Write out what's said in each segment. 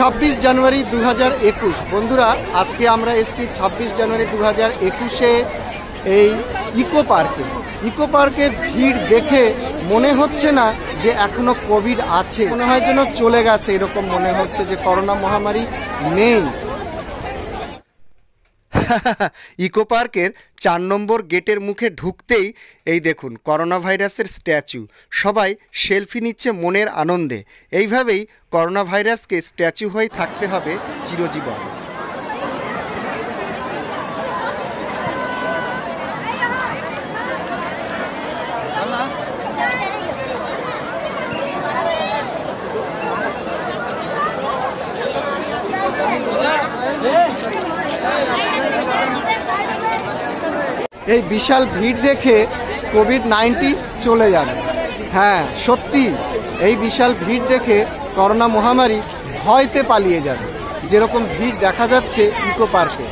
26 জানুয়ারি 2021 বন্ধুরা, আজকে আমরা এসেছি 26 জানুয়ারি 2021-এ এই ইকো পার্কের ভিড় দেখে মনে হচ্ছে না যে এখনো কোভিড আছে, মনে হয় যেন চলে গেছে। এরকম মনে হচ্ছে যে করোনা মহামারী নেই। ইকো পার্কের 4 নম্বর গেটের মুখে ঢুকতেই এই দেখুন করোনা ভাইরাসের স্ট্যাচু। সবাই সেলফি নিচ্ছে মনের আনন্দে। এইভাবেই করোনা ভাইরাসকে স্ট্যাচু হয়ে থাকতে হবে চিরজীবন। এই বিশাল ভিড় দেখে কোভিড-19 চলে যাবে। হ্যাঁ সত্যি, এই বিশাল ভিড় দেখে করোনা মহামারী ভয়তে পালিয়ে যাবে, যেরকম ভিড় দেখা যাচ্ছে ইকো পার্কে।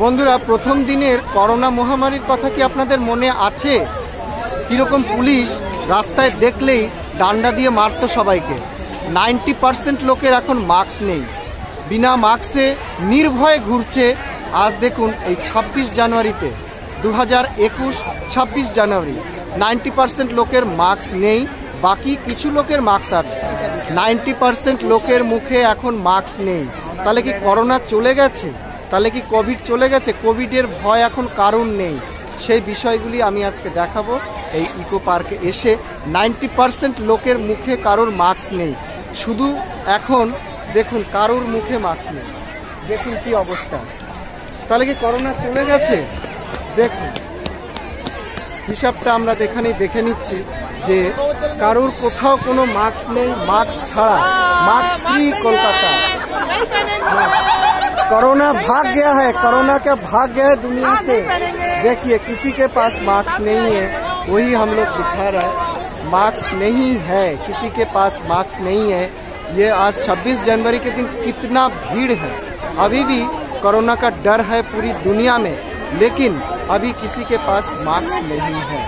বন্ধুরা, প্রথম দিনের করোনা মহামারীর কথা কি আপনাদের মনে আছে? কিরকম পুলিশ রাস্তায় দেখলেই ডান্ডা দিয়ে মারতো সবাইকে। 90% লোকের এখন মাস্ক নেই, বিনা মাস্কে নির্ভয়ে ঘুরছে। আজ দেখুন এই 26 জানুয়ারিতে 2021 26 জানুয়ারি 90% লোকের মাস্ক নেই, বাকি কিছু লোকের মাস্ক আছে। 90% লোকের মুখে এখন মাস্ক নেই। তাহলে কি করোনা চলে গেছে? তাহলে কি কোভিড চলে গেছে? কোভিডের ভয় এখন কারণ নেই। সেই বিষয়গুলি আমি আজকে দেখাবো। এই ইকো পার্কে এসে 90% লোকের মুখে কারোর মাস্ক নেই। শুধু এখন দেখুন কারোর মুখে মাস্ক নেই। দেখুন কি অবস্থা। তাহলে কি করোনা চলে গেছে? দেখুন হিসাবটা আমরা দেখে নিচ্ছি যে কারোর কোথাও কোনো মাস্ক নেই। মাস্ক ছাড়া, मास्क फ्री कोलकाता। कोरोना भाग गया है, कोरोना क्या भाग गया है दुनिया से। देखिए किसी के पास मास्क नहीं है, वही हम लोग दिखा रहा है। मास्क नहीं है, किसी के पास मास्क नहीं है। ये आज 26 जनवरी के दिन कितना भीड़ है। अभी भी कोरोना का डर है पूरी दुनिया में, लेकिन अभी किसी के पास मास्क नहीं है।